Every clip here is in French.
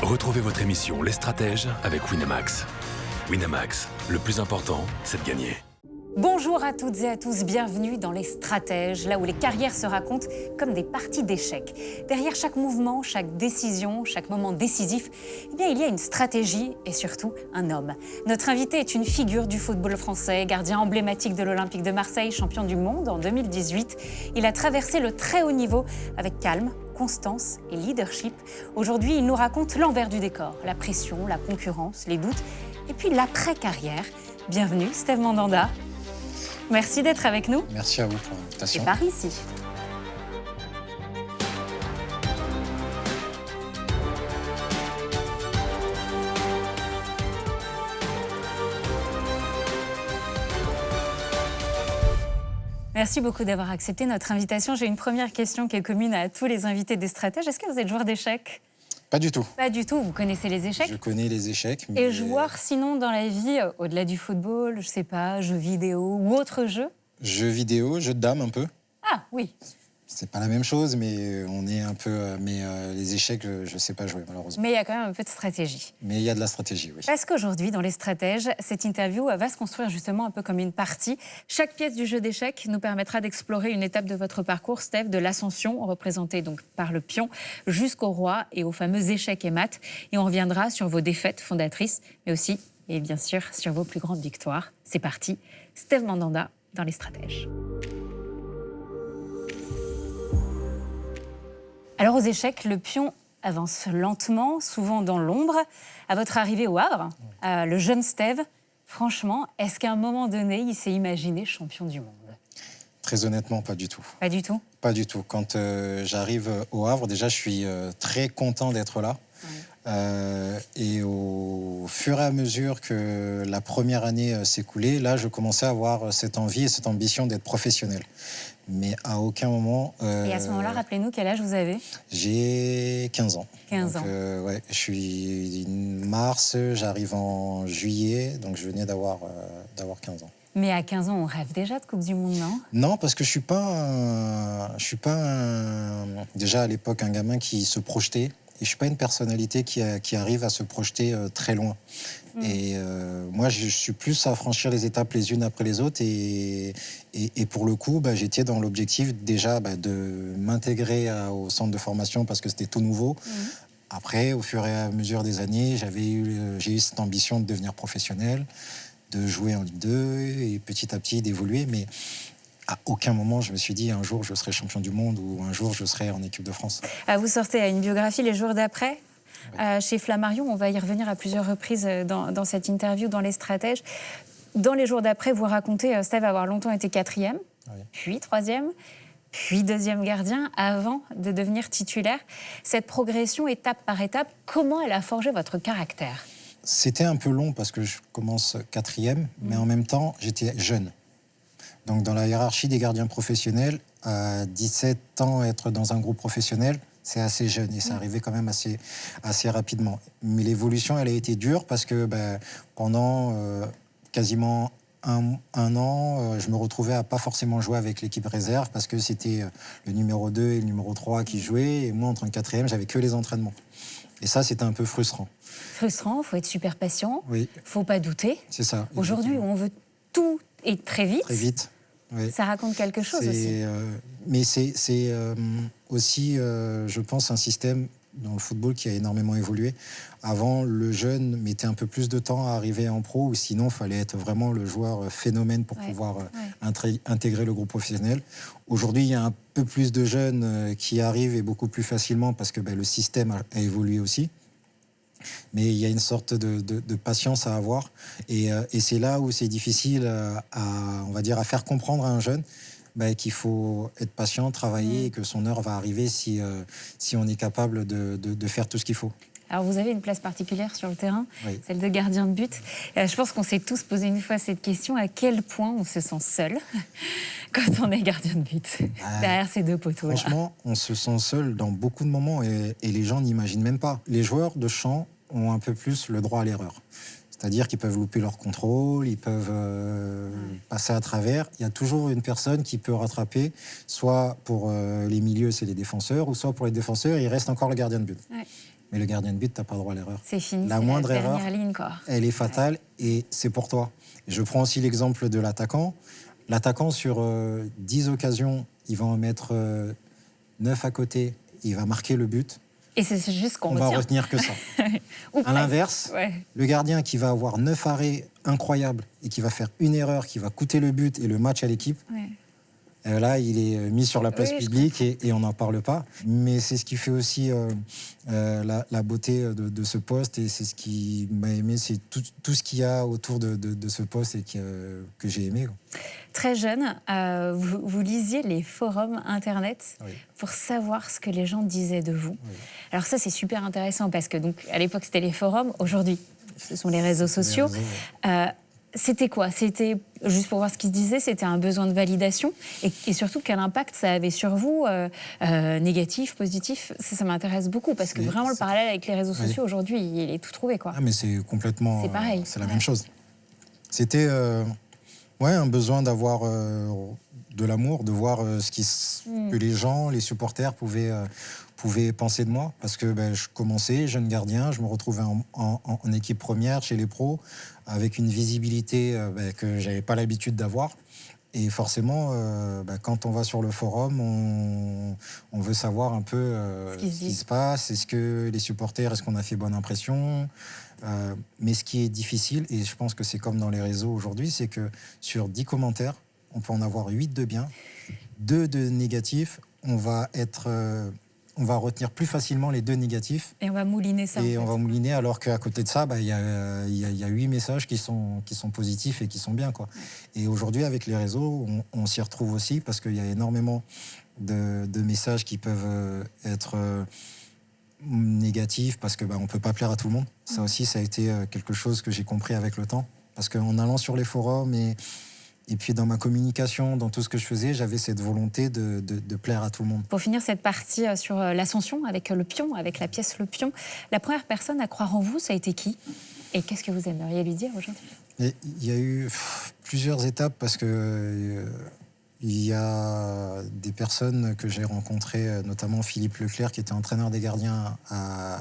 Retrouvez votre émission Les Stratèges avec Winamax. Winamax, le plus important, c'est de gagner. Bonjour à toutes et à tous, bienvenue dans Les Stratèges, là où les carrières se racontent comme des parties d'échecs. Derrière chaque mouvement, chaque décision, chaque moment décisif, eh bien, il y a une stratégie et surtout un homme. Notre invité est une figure du football français, gardien emblématique de l'Olympique de Marseille, champion du monde en 2018. Il a traversé le très haut niveau avec calme, constance et leadership. Aujourd'hui, il nous raconte l'envers du décor, la pression, la concurrence, les doutes et puis l'après-carrière. Bienvenue, Steve Mandanda. Merci d'être avec nous. Merci à vous pour l'invitation. C'est par ici. Merci beaucoup d'avoir accepté notre invitation. J'ai une première question qui est commune à tous les invités des Stratèges. Est-ce que vous êtes joueur d'échecs ? Pas du tout. Pas du tout, vous connaissez les échecs ? Je connais les échecs. Mais... Et joueur sinon dans la vie, au-delà du football, je sais pas, jeux vidéo ou autre jeu ? Jeux vidéo, jeux de dames un peu. Ah oui. C'est pas la même chose, mais on est un peu... Mais les échecs, je sais pas jouer malheureusement. Mais il y a quand même un peu de stratégie. Mais il y a de la stratégie, oui. Parce qu'aujourd'hui, dans Les Stratèges, cette interview va se construire justement un peu comme une partie. Chaque pièce du jeu d'échecs nous permettra d'explorer une étape de votre parcours, Steve, de l'ascension, représentée donc par le pion, jusqu'au roi et aux fameux échecs et maths. Et on reviendra sur vos défaites fondatrices, mais aussi, et bien sûr, sur vos plus grandes victoires. C'est parti, Steve Mandanda dans Les Stratèges. Alors aux échecs, le pion avance lentement, souvent dans l'ombre. À votre arrivée au Havre, le jeune Steve, franchement, est-ce qu'à un moment donné, il s'est imaginé champion du monde ? Très honnêtement, pas du tout. Pas du tout ? Pas du tout. Quand j'arrive au Havre, déjà, je suis très content d'être là. Et au fur et à mesure que la première année s'écoulait, là, je commençais à avoir cette envie et cette ambition d'être professionnel. Mais à aucun moment... Et à ce moment-là, rappelez-nous quel âge vous avez ? J'ai 15 ans. 15 ans. Ouais, je suis mars, j'arrive en juillet, donc je venais d'avoir 15 ans. Mais à 15 ans, on rêve déjà de Coupe du Monde, non ? Non, parce que je suis pas déjà à l'époque un gamin qui se projetait. Et je suis pas une personnalité qui arrive à se projeter très loin. Et moi, je suis plus à franchir les étapes les unes après les autres. Et pour le coup, j'étais dans l'objectif déjà de m'intégrer au centre de formation parce que c'était tout nouveau. Après, au fur et à mesure des années, j'ai eu cette ambition de devenir professionnel, de jouer en Ligue 2 et petit à petit d'évoluer. Mais à aucun moment, je me suis dit un jour je serai champion du monde ou un jour je serai en équipe de France. Vous sortez à une biographie Les jours d'après, chez Flammarion. On va y revenir à plusieurs reprises dans cette interview, dans Les Stratèges. Dans Les jours d'après, vous racontez Steve avoir longtemps été 4e, puis 3e, puis 2e gardien, avant de devenir titulaire. Cette progression, étape par étape, comment elle a forgé votre caractère ? C'était un peu long parce que je commence 4e, mais en même temps, j'étais jeune. Donc, dans la hiérarchie des gardiens professionnels, à 17 ans, être dans un groupe professionnel, c'est assez jeune et ça arrivait quand même assez rapidement. Mais l'évolution, elle a été dure parce que pendant quasiment un an, je me retrouvais à pas forcément jouer avec l'équipe réserve parce que c'était le numéro 2 et le numéro 3 qui jouaient. Et moi, en tant que 4e, j'avais que les entraînements. Et ça, c'était un peu frustrant. Frustrant, il faut être super patient, oui. Faut pas douter. C'est ça. Aujourd'hui, on veut tout et très vite. Très vite. Oui. Ça raconte quelque chose aussi. Mais c'est aussi, je pense, un système dans le football qui a énormément évolué. Avant, le jeune mettait un peu plus de temps à arriver en pro, ou sinon, il fallait être vraiment le joueur phénomène pour pouvoir intégrer le groupe professionnel. Aujourd'hui, il y a un peu plus de jeunes qui arrivent et beaucoup plus facilement parce que le système a évolué aussi. Mais il y a une sorte de patience à avoir. Et c'est là où c'est difficile à faire comprendre à un jeune qu'il faut être patient, travailler et que son heure va arriver si on est capable de faire tout ce qu'il faut. Alors vous avez une place particulière sur le terrain, celle de gardien de but. Je pense qu'on s'est tous posé une fois cette question, à quel point on se sent seul quand on est gardien de but derrière ces deux poteaux. Franchement, on se sent seul dans beaucoup de moments et les gens n'imaginent même pas. Les joueurs de champ ont un peu plus le droit à l'erreur. C'est-à-dire qu'ils peuvent louper leur contrôle, ils peuvent passer à travers. Il y a toujours une personne qui peut rattraper, soit pour les milieux, c'est les défenseurs, ou soit pour les défenseurs, il reste encore le gardien de but. Ouais. mais le gardien de but, tu n'as pas droit à l'erreur. C'est fini, La c'est moindre la erreur, dernière ligne, quoi. elle est fatale et c'est pour toi. Je prends aussi l'exemple de l'attaquant. L'attaquant, sur 10 occasions, il va en mettre 9 à côté, il va marquer le but. Et c'est juste qu'on On va retenir que ça. Ou À presque. l'inverse, Ouais. le gardien qui va avoir 9 arrêts incroyables et qui va faire une erreur qui va coûter le but et le match à l'équipe, Ouais. là, il est mis sur la place Oui, je publique et on n'en parle pas. Mais c'est ce qui fait aussi la beauté de ce poste et c'est ce qui m'a aimé, c'est tout ce qu'il y a autour de ce poste et que j'ai aimé. Très jeune, vous lisiez les forums Internet Oui. pour savoir ce que les gens disaient de vous. Oui. Alors ça, c'est super intéressant parce que donc, à l'époque, c'était les forums. Aujourd'hui, ce sont les réseaux sociaux. Les réseaux, C'était quoi? C'était, juste pour voir ce qui se disait, c'était un besoin de validation et surtout quel impact ça avait sur vous, négatif, positif. Ça m'intéresse beaucoup parce que vraiment le parallèle avec les réseaux sociaux aujourd'hui, il est tout trouvé, quoi. Ah, mais c'est complètement... C'est pareil. c'est la même chose. C'était un besoin d'avoir de l'amour, de voir que les gens, les supporters pouvaient penser de moi. Parce que je commençais, jeune gardien, je me retrouvais en équipe première chez les pros, avec une visibilité que je n'avais pas l'habitude d'avoir. Et forcément, quand on va sur le forum, on veut savoir un peu ce qui se passe. Est-ce que les supporters, est-ce qu'on a fait bonne impression? Mais ce qui est difficile, et je pense que c'est comme dans les réseaux aujourd'hui, c'est que sur 10 commentaires, on peut en avoir 8 de bien, 2 de négatifs. On va retenir plus facilement les 2 négatifs. Et on va mouliner ça. Et on va mouliner, alors qu'à côté de ça, il y a 8 messages qui sont positifs et qui sont bien, quoi. Et aujourd'hui, avec les réseaux, on s'y retrouve aussi parce qu'il y a énormément de messages qui peuvent être négatifs parce qu'on ne peut pas plaire à tout le monde. Ça aussi, ça a été quelque chose que j'ai compris avec le temps. Parce qu'en allant sur les forums et puis dans ma communication, dans tout ce que je faisais, j'avais cette volonté de plaire à tout le monde. Pour finir cette partie sur l'ascension avec le pion, avec la pièce Le Pion, la première personne à croire en vous, ça a été qui? Et qu'est-ce que vous aimeriez lui dire aujourd'hui? Il y a eu plusieurs étapes parce que il y a des personnes que j'ai rencontrées, notamment Philippe Leclerc, qui était entraîneur des gardiens à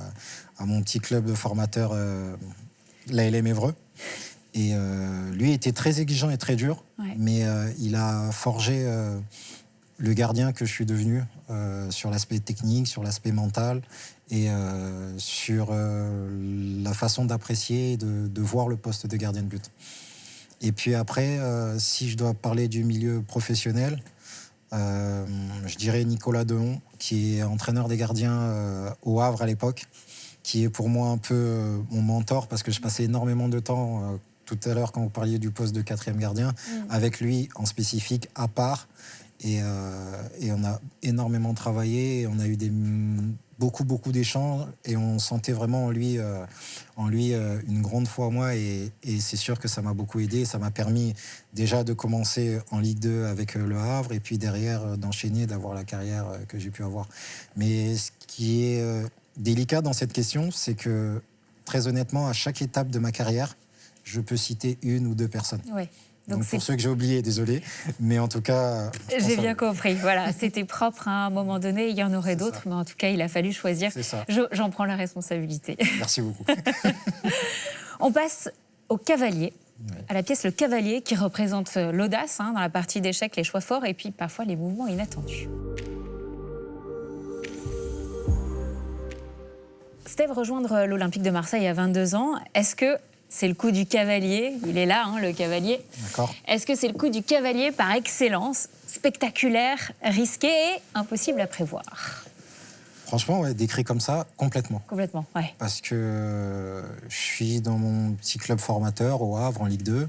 mon petit club de formateurs, l'ALM Évreux. Et lui était très exigeant et très dur, mais il a forgé le gardien que je suis devenu sur l'aspect technique, sur l'aspect mental et sur la façon d'apprécier et de voir le poste de gardien de but. Et puis après, si je dois parler du milieu professionnel, je dirais Nicolas Dehon, qui est entraîneur des gardiens au Havre à l'époque, qui est pour moi un peu mon mentor parce que je passais énormément de temps... tout à l'heure, quand vous parliez du poste de 4e gardien, avec lui en spécifique, à part. Et on a énormément travaillé, on a eu beaucoup d'échanges et on sentait vraiment en lui une grande foi en moi. Et c'est sûr que ça m'a beaucoup aidé. Ça m'a permis déjà de commencer en Ligue 2 avec Le Havre et puis derrière d'enchaîner, d'avoir la carrière que j'ai pu avoir. Mais ce qui est délicat dans cette question, c'est que très honnêtement, à chaque étape de ma carrière, je peux citer 1 ou 2 personnes. Oui. Donc pour ceux que j'ai oubliés, désolé. Mais en tout cas... J'ai bien compris. Voilà, c'était propre à un moment donné. Il y en aurait d'autres, mais en tout cas, il a fallu choisir. C'est ça. J'en prends la responsabilité. Merci beaucoup. On passe au cavalier, à la pièce Le Cavalier, qui représente l'audace dans la partie d'échecs, les choix forts et puis parfois les mouvements inattendus. Steve, rejoindre l'Olympique de Marseille à 22 ans, est-ce que c'est le coup du cavalier? Il est là, le cavalier. D'accord. Est-ce que c'est le coup du cavalier par excellence, spectaculaire, risqué et impossible à prévoir? Franchement, décrit comme ça, complètement. Complètement, ouais. Parce que je suis dans mon petit club formateur au Havre, en Ligue 2.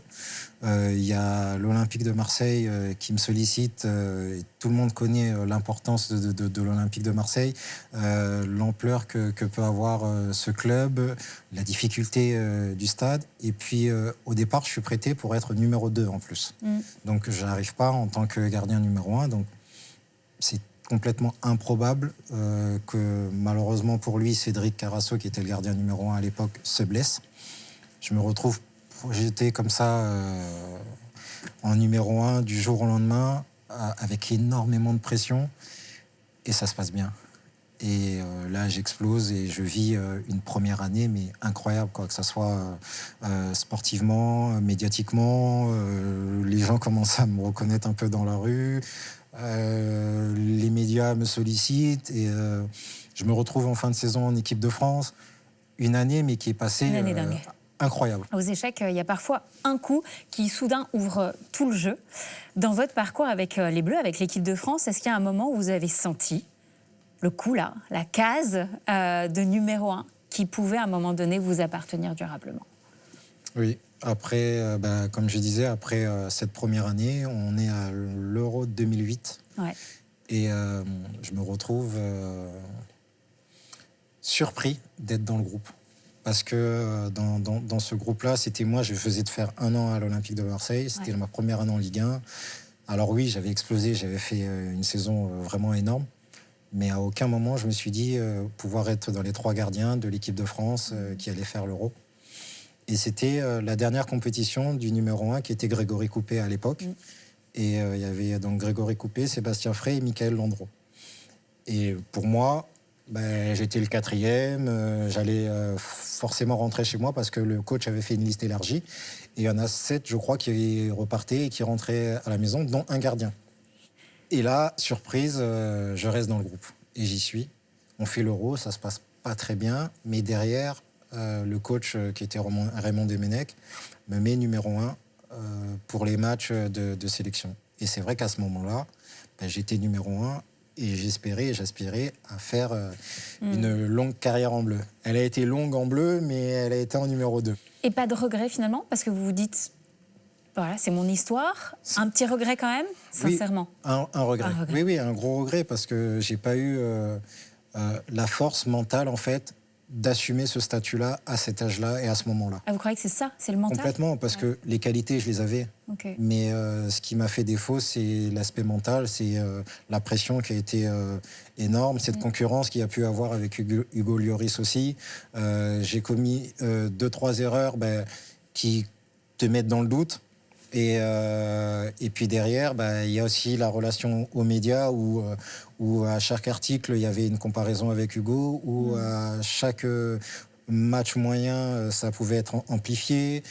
Il y a l'Olympique de Marseille qui me sollicite. Et tout le monde connaît l'importance de l'Olympique de Marseille, l'ampleur que peut avoir ce club, la difficulté du stade. Et puis, au départ, je suis prêté pour être numéro 2 en plus. Donc, je n'arrive pas en tant que gardien numéro 1. Donc, c'est complètement improbable que, malheureusement pour lui, Cédric Carasso, qui était le gardien numéro 1 à l'époque, se blesse. Je me retrouve projeté comme ça en numéro 1 du jour au lendemain, avec énormément de pression, et ça se passe bien. Et là, j'explose et je vis une première année, mais incroyable, quoi, que ce soit sportivement, médiatiquement. Les gens commencent à me reconnaître un peu dans la rue. Les médias me sollicitent et je me retrouve en fin de saison en équipe de France. Une année, mais qui est passée Une année dingue. Incroyable. Aux échecs, il y a parfois un coup qui soudain ouvre tout le jeu. Dans votre parcours avec les Bleus, avec l'équipe de France, est-ce qu'il y a un moment où vous avez senti le coup là, la case de numéro 1 qui pouvait à un moment donné vous appartenir durablement? Oui, après, comme je disais, après cette première année, on est à l'Euro de 2008. Ouais. Et je me retrouve surpris d'être dans le groupe. Parce que dans ce groupe-là, c'était moi, je faisais de faire 1 an à l'Olympique de Marseille. C'était ma première année en Ligue 1. Alors oui, j'avais explosé, j'avais fait une saison vraiment énorme. Mais à aucun moment, je me suis dit pouvoir être dans les 3 gardiens de l'équipe de France qui allait faire l'Euro. Et c'était la dernière compétition du numéro 1 qui était Grégory Coupé à l'époque. Et il y avait donc Grégory Coupé, Sébastien Frey et Michael Landreau. Et pour moi, j'étais le 4e, j'allais forcément rentrer chez moi parce que le coach avait fait une liste élargie. Et il y en a 7, je crois, qui repartaient et qui rentraient à la maison, dont un gardien. Et là, surprise, je reste dans le groupe. Et j'y suis. On fait l'Euro, ça se passe pas très bien. Mais derrière, le coach, qui était Raymond Domenech, me met numéro 1 pour les matchs de sélection. Et c'est vrai qu'à ce moment-là, j'étais numéro 1 et j'aspirais à faire une longue carrière en bleu. Elle a été longue en bleu, mais elle a été en numéro 2. Et pas de regret finalement, parce que vous vous dites, voilà, c'est mon histoire. Un petit regret quand même, sincèrement. Oui, un regret. Oui, un gros regret, parce que j'ai pas eu la force mentale, en fait, d'assumer ce statut-là à cet âge-là et à ce moment-là. Ah, vous croyez que c'est ça, c'est le mental? Complètement, parce que les qualités, je les avais. Okay. Mais ce qui m'a fait défaut, c'est l'aspect mental, c'est la pression qui a été énorme, cette concurrence qu'il y a pu avoir avec Hugo Lloris aussi. J'ai commis 2-3 erreurs qui te mettent dans le doute. Et puis derrière, il y a aussi la relation aux médias où à chaque article, il y avait une comparaison avec Hugo, où à chaque match moyen, ça pouvait être amplifié.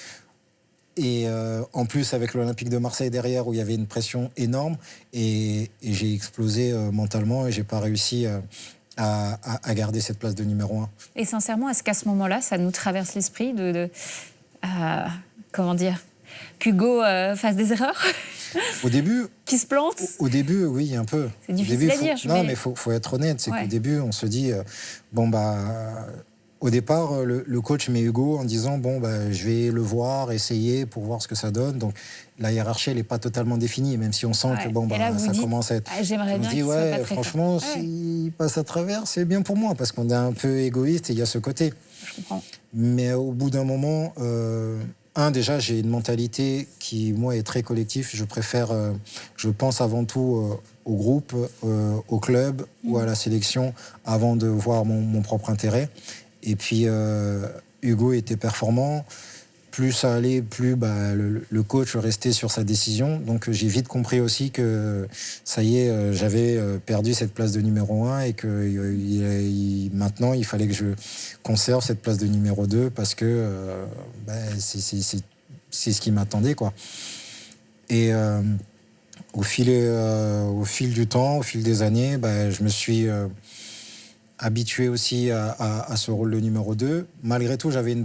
Et en plus, avec l'Olympique de Marseille derrière, où il y avait une pression énorme. Et j'ai explosé mentalement et je n'ai pas réussi à garder cette place de numéro 1. Et sincèrement, est-ce qu'à ce moment-là, ça nous traverse l'esprit comment dire, qu'Hugo fasse des erreurs? Au début... Qui se plante? Au début, oui, un peu. C'est difficile à dire. Non, mais faut être honnête. C'est qu'au début, on se dit... au départ, le coach met Hugo en disant je vais le voir, essayer pour voir ce que ça donne. Donc la hiérarchie, elle n'est pas totalement définie, même si on sent que ça commence à être... J'aimerais bien qu'il soit pas très franchement, s'il passe à travers, c'est bien pour moi, parce qu'on est un peu égoïste et il y a ce côté. Je comprends. Mais au bout d'un moment... déjà, j'ai une mentalité qui, moi, est très collective. Je préfère, je pense avant tout au groupe, au club ou à la sélection avant de voir mon propre intérêt. Et puis, Hugo était performant. Plus ça allait, plus le coach restait sur sa décision. Donc, j'ai vite compris aussi que, ça y est, j'avais perdu cette place de numéro 1 et que maintenant, il fallait que je conserve cette place de numéro 2 parce que c'est ce qui m'attendait, quoi. Et au fil du temps, au fil des années, je me suis habitué aussi à ce rôle de numéro 2. Malgré tout, j'avais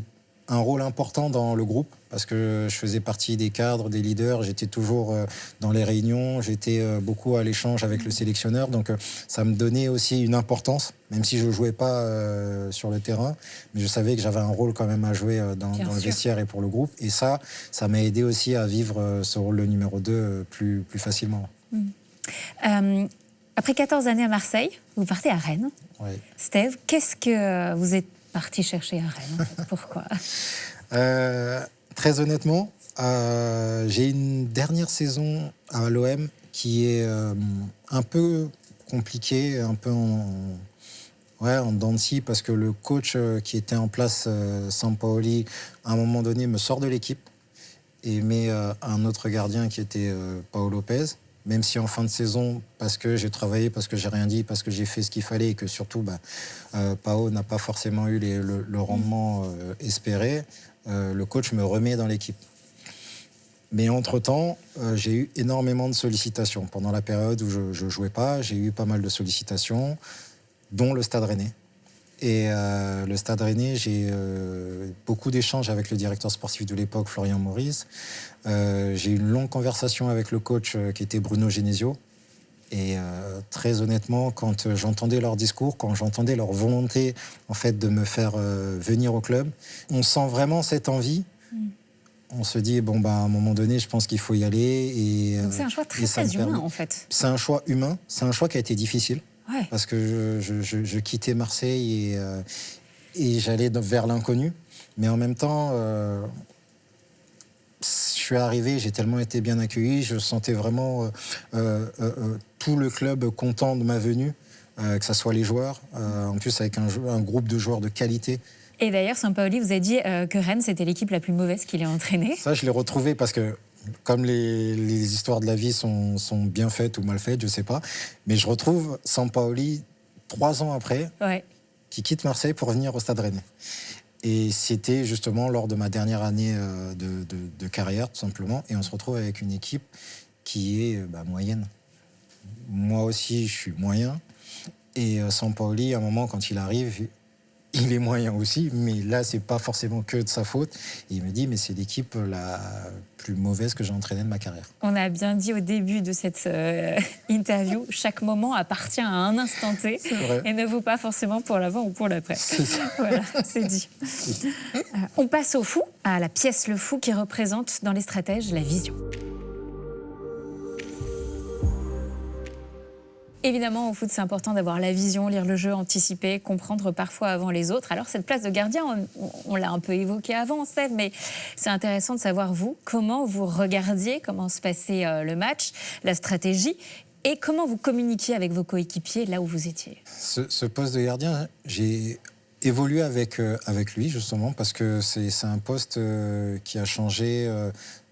un rôle important dans le groupe parce que je faisais partie des cadres, des leaders. J'étais toujours dans les réunions, j'étais beaucoup à l'échange avec le sélectionneur. Donc ça me donnait aussi une importance, même si je ne jouais pas sur le terrain. Mais je savais que j'avais un rôle quand même à jouer dans le vestiaire et pour le groupe. Et ça m'a aidé aussi à vivre ce rôle de numéro 2 plus facilement. Après 14 années à Marseille, vous partez à Rennes. Oui. Steve, qu'est-ce que vous êtes parti chercher à Rennes, en fait? Pourquoi? Très honnêtement, j'ai une dernière saison à l'OM qui est un peu compliquée, un peu en dents de scie, parce que le coach qui était en place, Sampaoli, à un moment donné, me sort de l'équipe et met un autre gardien qui était Paolo Lopez. même si en fin de saison, parce que j'ai travaillé, parce que j'ai rien dit, parce que j'ai fait ce qu'il fallait et que surtout, Pao n'a pas forcément eu le rendement espéré, le coach me remet dans l'équipe. Mais entre-temps, j'ai eu énormément de sollicitations. Pendant la période où je ne jouais pas, j'ai eu pas mal de sollicitations, dont le Stade Rennais. Et le Stade Rennais, j'ai beaucoup d'échanges avec le directeur sportif de l'époque, Florian Maurice. J'ai eu une longue conversation avec le coach qui était Bruno Genesio. Et très honnêtement, quand j'entendais leur discours, quand j'entendais leur volonté en fait, de me faire venir au club, on sent vraiment cette envie. On se dit, à un moment donné, je pense qu'il faut y aller. Donc c'est un choix très humain, en fait. C'est un choix humain, c'est un choix qui a été difficile. Ouais. Parce que je quittais Marseille et j'allais vers l'inconnu. Mais en même temps, je suis arrivé, j'ai tellement été bien accueilli, je sentais vraiment tout le club content de ma venue, que ce soit les joueurs, en plus avec un groupe de joueurs de qualité. Et d'ailleurs, Sampaoli vous a dit que Rennes, c'était l'équipe la plus mauvaise qu'il ait entraînée. Ça, je l'ai retrouvé parce que, comme les histoires de la vie sont bien faites ou mal faites, je ne sais pas, mais je retrouve Sampaoli 3 ans après, qui quitte Marseille pour venir au Stade Rennais. Et c'était justement lors de ma dernière année de carrière, tout simplement, et on se retrouve avec une équipe qui est moyenne. Moi aussi, je suis moyen, et Sampaoli, à un moment, quand il arrive... Il est moyen aussi, mais là, c'est pas forcément que de sa faute. Et il me dit, mais c'est l'équipe la plus mauvaise que j'ai entraînée de ma carrière. On a bien dit au début de cette interview, chaque moment appartient à un instant T et ne vaut pas forcément pour l'avant ou pour l'après. Voilà, c'est dit. On passe au fou, à la pièce Le Fou qui représente dans les stratèges la vision. Évidemment, au foot, c'est important d'avoir la vision, lire le jeu, anticiper, comprendre parfois avant les autres. Alors, cette place de gardien, on l'a un peu évoqué avant, Steve, mais c'est intéressant de savoir, vous, comment vous regardiez, comment se passait le match, la stratégie, et comment vous communiquiez avec vos coéquipiers là où vous étiez. Ce poste de gardien, j'ai évolué avec lui, justement, parce que c'est un poste qui a changé,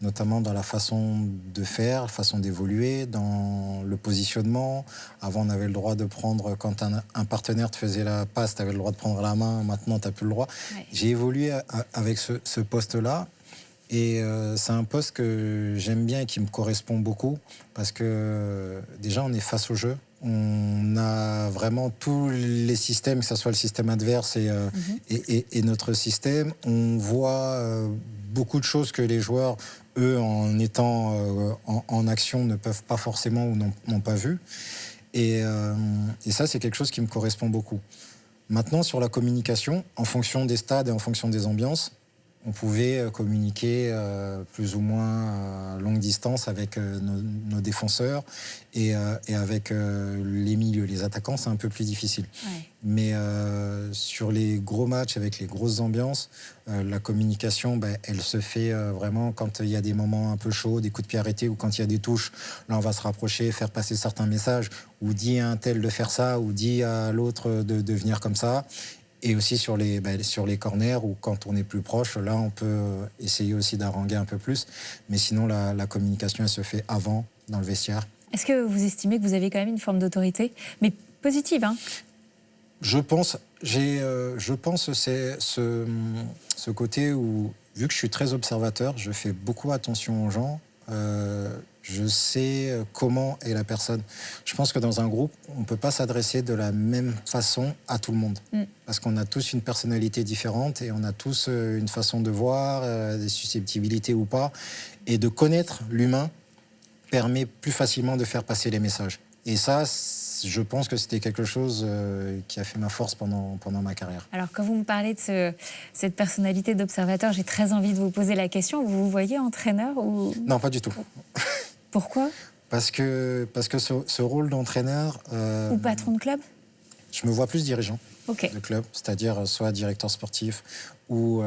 notamment dans la façon de faire, la façon d'évoluer, dans le positionnement. Avant, on avait le droit de prendre, quand un partenaire te faisait la passe, tu avais le droit de prendre la main, maintenant, tu n'as plus le droit. Ouais. J'ai évolué avec ce poste-là. Et c'est un poste que j'aime bien et qui me correspond beaucoup, parce que déjà, on est face au jeu. On a vraiment tous les systèmes, que ce soit le système adverse et notre système. On voit beaucoup de choses que les joueurs, eux, en étant en action, ne peuvent pas forcément ou n'ont pas vu. Et ça, c'est quelque chose qui me correspond beaucoup. Maintenant, sur la communication, en fonction des stades et en fonction des ambiances, on pouvait communiquer plus ou moins à longue distance avec nos défenseurs et avec les milieux. Les attaquants, c'est un peu plus difficile. Ouais. Mais sur les gros matchs, avec les grosses ambiances, la communication, elle se fait vraiment quand il y a des moments un peu chauds, des coups de pied arrêtés, ou quand il y a des touches. Là, on va se rapprocher, faire passer certains messages, ou dit à un tel de faire ça, ou dit à l'autre de venir comme ça. Et aussi sur les corners, où quand on est plus proche, là, on peut essayer aussi d'haranguer un peu plus. Mais sinon, la communication, elle se fait avant, dans le vestiaire. Est-ce que vous estimez que vous avez quand même une forme d'autorité, mais positive, hein ? Je pense, c'est ce côté où, vu que je suis très observateur, je fais beaucoup attention aux gens. Je sais comment est la personne. Je pense que dans un groupe, on ne peut pas s'adresser de la même façon à tout le monde. Parce qu'on a tous une personnalité différente et on a tous une façon de voir, des susceptibilités ou pas. Et de connaître l'humain permet plus facilement de faire passer les messages. Et ça, je pense que c'était quelque chose qui a fait ma force pendant ma carrière. Alors, quand vous me parlez de cette personnalité d'observateur, j'ai très envie de vous poser la question. Vous vous voyez entraîneur ou... Non, pas du tout. Pourquoi ? Parce que ce rôle d'entraîneur... ou patron de club ? Je me vois plus dirigeant de club, c'est-à-dire soit directeur sportif ou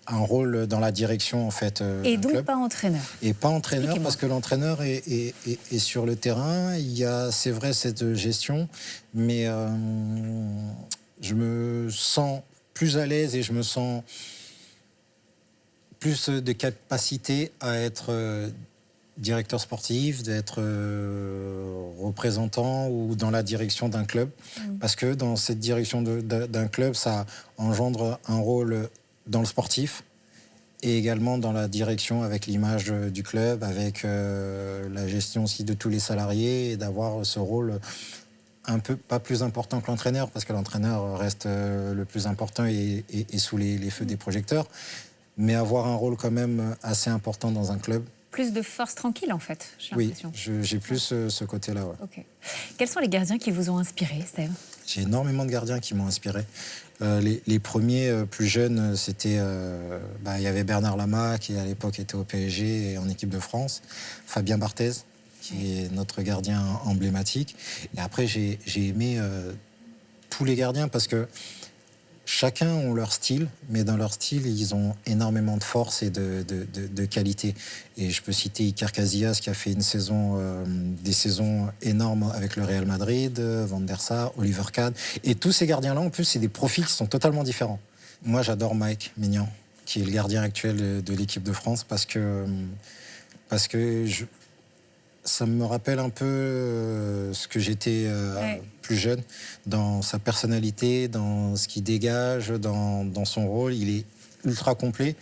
un rôle dans la direction, en fait. Et donc club. Pas entraîneur. Et pas entraîneur, parce que l'entraîneur est sur le terrain. Il y a, c'est vrai, cette gestion, mais je me sens plus à l'aise et je me sens plus de capacité à être directeur sportif, d'être représentant ou dans la direction d'un club. Parce que dans cette direction d'un club, ça engendre un rôle dans le sportif et également dans la direction avec l'image du club, avec la gestion aussi de tous les salariés et d'avoir ce rôle un peu pas plus important que l'entraîneur, parce que l'entraîneur reste le plus important et sous les feux des projecteurs, mais avoir un rôle quand même assez important dans un club. Plus de force tranquille, en fait, j'ai Oui, l'impression. j'ai plus ce côté-là. Ouais. Ok. Quels sont les gardiens qui vous ont inspiré, Steve? J'ai énormément de gardiens qui m'ont inspiré. Les premiers plus jeunes, c'était... il y avait Bernard Lama, qui à l'époque était au PSG et en équipe de France. Fabien Barthez, qui est notre gardien emblématique. Et après, j'ai aimé tous les gardiens parce que chacun ont leur style, mais dans leur style, ils ont énormément de force et de qualité. Et je peux citer Iker Casillas, qui a fait des saisons énormes avec le Real Madrid, Van der Sar, Oliver Kahn. Et tous ces gardiens-là, en plus, c'est des profils qui sont totalement différents. Moi, j'adore Mike Maignan, qui est le gardien actuel de l'équipe de France, parce que ça me rappelle un peu ce que j'étais plus jeune, dans sa personnalité, dans ce qu'il dégage, dans son rôle. Il est ultra complet.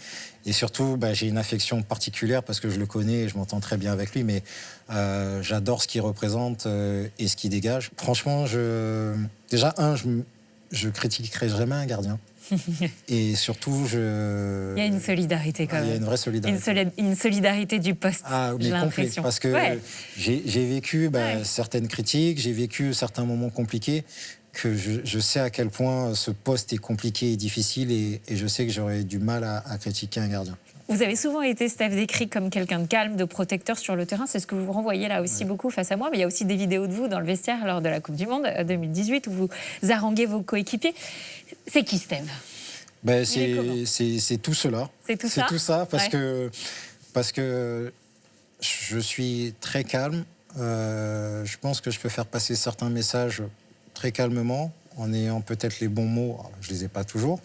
Et surtout, j'ai une affection particulière parce que je le connais et je m'entends très bien avec lui. Mais j'adore ce qu'il représente et ce qu'il dégage. Franchement, je critiquerai jamais un gardien. Et surtout, il y a une solidarité quand même. Il y a une vraie solidarité. Une solidarité du poste, j'ai l'impression. Parce que j'ai vécu certaines critiques, j'ai vécu certains moments compliqués, que je sais à quel point ce poste est compliqué et difficile, et je sais que j'aurais du mal à critiquer un gardien. Vous avez souvent été, Steph, décrit comme quelqu'un de calme, de protecteur sur le terrain. C'est ce que vous renvoyez là aussi beaucoup face à moi. Mais il y a aussi des vidéos de vous dans le vestiaire lors de la Coupe du Monde 2018 où vous haranguez vos coéquipiers. C'est qui, Steph? C'est tout cela. C'est tout ça parce que je suis très calme. Je pense que je peux faire passer certains messages très calmement, en ayant peut-être les bons mots. Alors, je ne les ai pas toujours.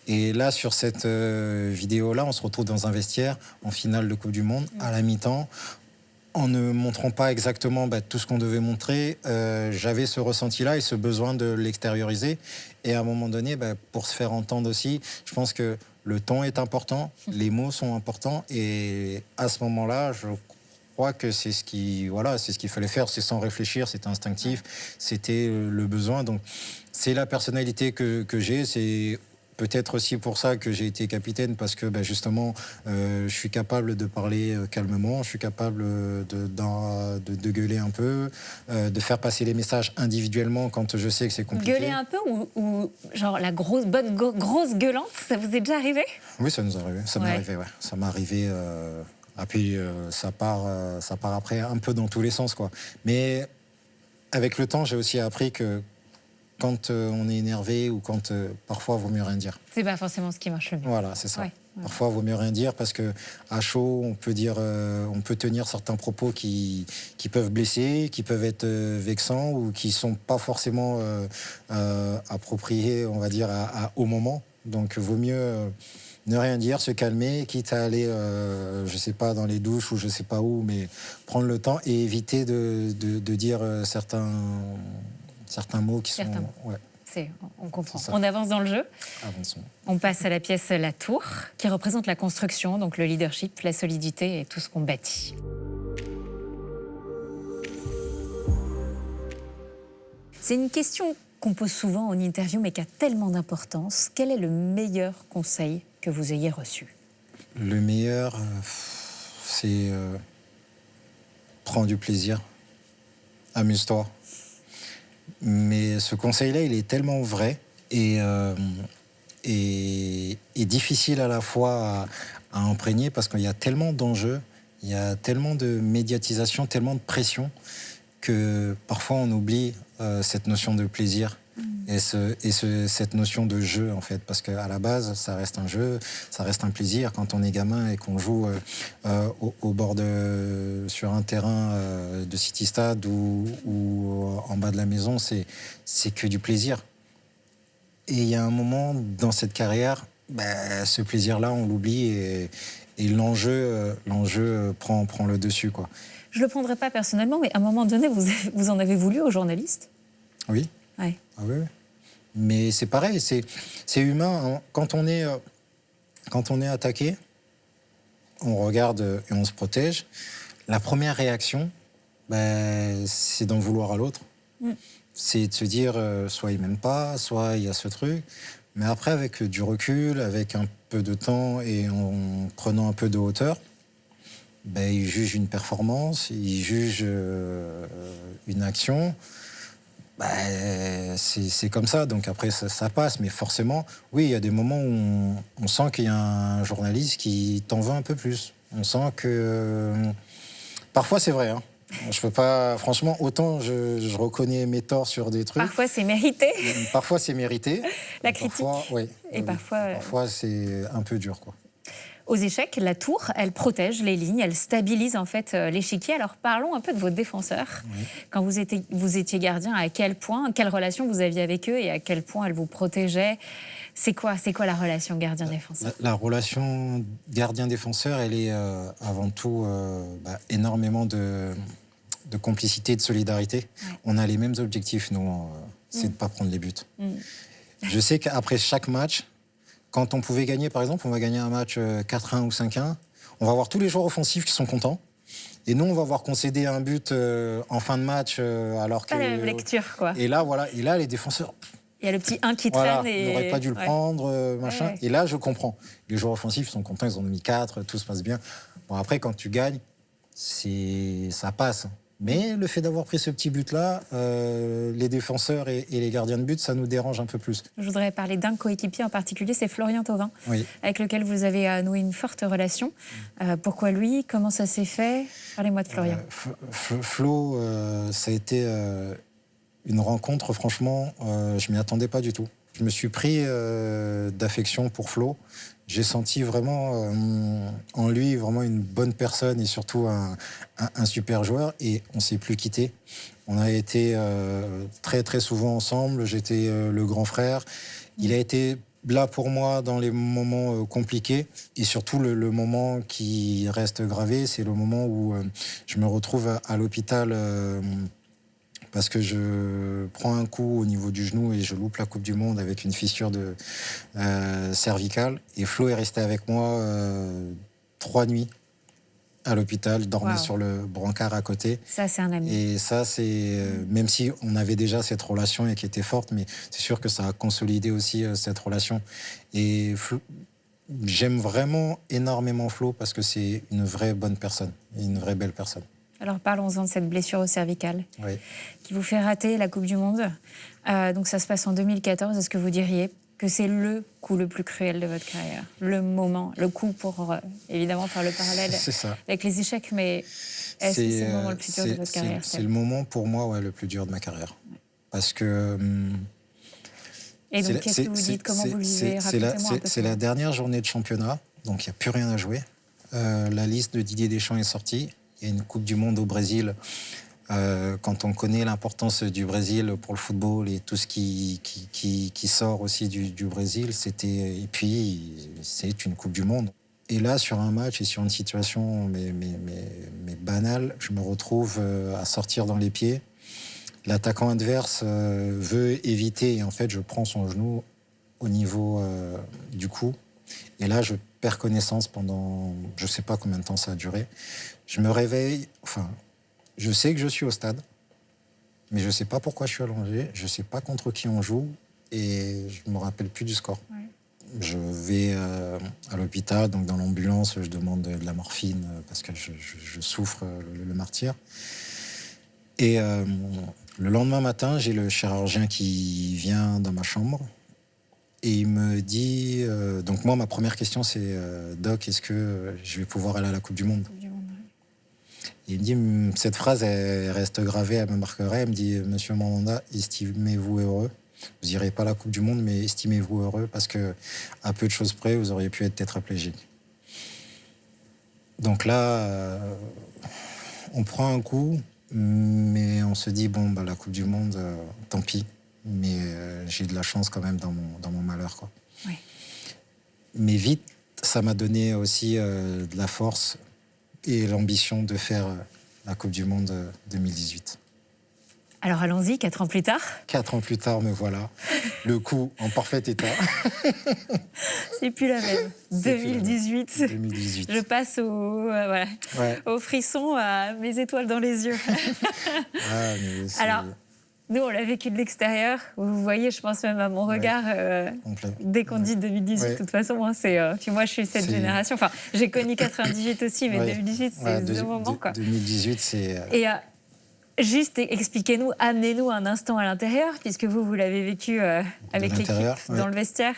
Et là, sur cette vidéo-là, on se retrouve dans un vestiaire en finale de Coupe du Monde, à la mi-temps. En ne montrant pas exactement tout ce qu'on devait montrer, j'avais ce ressenti-là et ce besoin de l'extérioriser. Et à un moment donné, pour se faire entendre aussi, je pense que le ton est important, les mots sont importants. Et à ce moment-là, je crois que c'est ce qu'il fallait faire. C'est sans réfléchir, c'était instinctif, c'était le besoin. Donc, c'est la personnalité que j'ai, c'est... Peut-être aussi pour ça que j'ai été capitaine, parce que justement, je suis capable de parler calmement, je suis capable de gueuler un peu, de faire passer les messages individuellement quand je sais que c'est compliqué. Gueuler un peu ou genre la grosse gueulante, ça vous est déjà arrivé? Oui, ça nous est arrivé. Ça m'est arrivé, ouais. Ça m'est arrivé. Et puis ça part après un peu dans tous les sens, quoi. Mais avec le temps, j'ai aussi appris que quand on est énervé ou quand parfois, il vaut mieux rien dire. C'est pas forcément ce qui marche le mieux. Voilà, c'est ça. Ouais. Parfois, il vaut mieux rien dire parce qu'à chaud, on peut tenir certains propos qui peuvent blesser, qui peuvent être vexants ou qui ne sont pas forcément appropriés, on va dire, au moment. Donc, il vaut mieux ne rien dire, se calmer, quitte à aller, je ne sais pas, dans les douches ou je ne sais pas où, mais prendre le temps et éviter de dire certains mots qui sont... Ouais. On comprend. On avance dans le jeu. Avançons. On passe à la pièce La Tour, qui représente la construction, donc le leadership, la solidité et tout ce qu'on bâtit. C'est une question qu'on pose souvent en interview, mais qui a tellement d'importance. Quel est le meilleur conseil que vous ayez reçu? Le meilleur, c'est prends du plaisir, amuse-toi. Mais ce conseil-là, il est tellement vrai et difficile à la fois à imprégner parce qu'il y a tellement d'enjeux, il y a tellement de médiatisation, tellement de pression que parfois on oublie cette notion de plaisir et cette notion de jeu, en fait. Parce qu'à la base, ça reste un jeu, ça reste un plaisir. Quand on est gamin et qu'on joue au bord sur un terrain de City Stade ou en bas de la maison, c'est que du plaisir. Et il y a un moment dans cette carrière, ce plaisir-là, on l'oublie Et l'enjeu prend le dessus, quoi. Je ne le prendrai pas personnellement, mais à un moment donné, vous en avez voulu aux journalistes? Oui. Ouais. Ah oui, oui. Mais c'est pareil, c'est humain. Hein. Quand on est attaqué, on regarde et on se protège. La première réaction, c'est d'en vouloir à l'autre. C'est de se dire, soit il m'aime pas, soit il y a ce truc. Mais après, avec du recul, avec un peu de temps et en prenant un peu de hauteur, il juge une performance, il juge une action. C'est comme ça, donc après ça passe, mais forcément, oui, il y a des moments où on sent qu'il y a un journaliste qui t'en veut un peu plus. On sent que... parfois c'est vrai, hein. Je peux pas... Franchement, autant je reconnais mes torts sur des trucs. Parfois c'est mérité. Parfois c'est mérité. La critique. Parfois, oui. Et parfois... Parfois c'est un peu dur, quoi. Aux échecs, la tour, elle protège les lignes, elle stabilise en fait l'échiquier. Alors parlons un peu de vos défenseurs. Oui. Quand vous étiez gardien, à quel point, quelle relation vous aviez avec eux et à quel point elle vous protégeait? C'est quoi la relation gardien-défenseur? La relation gardien-défenseur, elle est avant tout énormément de complicité, de solidarité. Ouais. On a les mêmes objectifs, nous, c'est de ne pas prendre les buts. Je sais qu'après chaque match, quand on pouvait gagner, par exemple, on va gagner un match 4-1 ou 5-1, on va avoir tous les joueurs offensifs qui sont contents. Et nous, on va avoir concédé un but en fin de match alors que... Pas la même lecture, quoi. Et là, voilà. Et là, les défenseurs... Il y a le petit 1 qui traîne et... On n'aurait pas dû le prendre, machin. Ouais. Et là, je comprends. Les joueurs offensifs sont contents, ils en ont mis 4, tout se passe bien. Bon, après, quand tu gagnes, ça passe. Mais le fait d'avoir pris ce petit but-là, les défenseurs et les gardiens de but, ça nous dérange un peu plus. Je voudrais parler d'un coéquipier en particulier, c'est Florian Thauvin, oui, avec lequel vous avez noué une forte relation. Pourquoi lui? Comment ça s'est fait? Parlez-moi de Florian. Flo, ça a été une rencontre, franchement, je ne m'y attendais pas du tout. Je me suis pris d'affection pour Flo. J'ai senti vraiment en lui vraiment une bonne personne et surtout un super joueur. Et on ne s'est plus quittés. On a été très très souvent ensemble. J'étais le grand frère. Il a été là pour moi dans les moments compliqués. Et surtout le moment qui reste gravé, c'est le moment où je me retrouve à l'hôpital parce que je prends un coup au niveau du genou et je loupe la Coupe du Monde avec une fissure cervicale. Et Flo est resté avec moi 3 nuits à l'hôpital, dormait sur le brancard à côté. Ça, c'est un ami. Et ça, c'est... même si on avait déjà cette relation et qui était forte, mais c'est sûr que ça a consolidé aussi cette relation. Et j'aime vraiment énormément Flo parce que c'est une vraie bonne personne, une vraie belle personne. Alors parlons-en de cette blessure au cervical, oui, qui vous fait rater la Coupe du Monde. Donc ça se passe en 2014. Est-ce que vous diriez que c'est le coup le plus cruel de votre carrière? Le moment, le coup pour évidemment faire le parallèle avec les échecs, mais est-ce que c'est le moment le plus dur de votre carrière? C'est le moment pour moi le plus dur de ma carrière. Parce que... Et donc qu'est-ce que vous dites? Comment vous le vivez? Racontez-moi un peu. C'est la dernière journée de championnat, donc il n'y a plus rien à jouer. La liste de Didier Deschamps est sortie. Il y a une Coupe du Monde au Brésil. Quand on connaît l'importance du Brésil pour le football et tout ce qui sort aussi du Brésil, et puis c'est une Coupe du Monde. Et là, sur un match et sur une situation mais banale, je me retrouve à sortir dans les pieds. L'attaquant adverse veut éviter et en fait, je prends son genou au niveau du cou. Et là, je perds connaissance pendant, je ne sais pas combien de temps ça a duré. Je me réveille, je sais que je suis au stade, mais je ne sais pas pourquoi je suis allongé, je ne sais pas contre qui on joue, et je ne me rappelle plus du score. Ouais. Je vais à l'hôpital, donc dans l'ambulance, je demande de la morphine, parce que je souffre le martyre. Et le lendemain matin, j'ai le chirurgien qui vient dans ma chambre, et il me dit... donc moi, ma première question, c'est « Doc, est-ce que je vais pouvoir aller à la Coupe du Monde ?» Il me dit, cette phrase, elle reste gravée, elle me marquerait. Elle me dit, Monsieur Mandanda, estimez-vous heureux. Vous n'irez pas à la Coupe du Monde, mais estimez-vous heureux parce que, à peu de choses près, vous auriez pu être tétraplégique. Donc là, on prend un coup, mais on se dit, la Coupe du Monde, tant pis. Mais j'ai de la chance quand même dans mon malheur, quoi. Oui. Mais vite, ça m'a donné aussi de la force et l'ambition de faire la Coupe du Monde 2018. Alors allons-y, 4 ans plus tard. 4 ans plus tard, me voilà. Le coup en parfait état. C'est plus la même. 2018. 2018. Je passe au frisson, à mes étoiles dans les yeux. Alors, nous, on l'a vécu de l'extérieur. Vous voyez, je pense même à mon regard, dès qu'on dit 2018, de toute façon, hein, puis moi, je suis cette génération. Enfin, j'ai connu 98 aussi, mais 2018, c'est le moment. 2018, c'est... Et juste expliquez-nous, amenez-nous un instant à l'intérieur, puisque vous l'avez vécu avec l'équipe dans le vestiaire.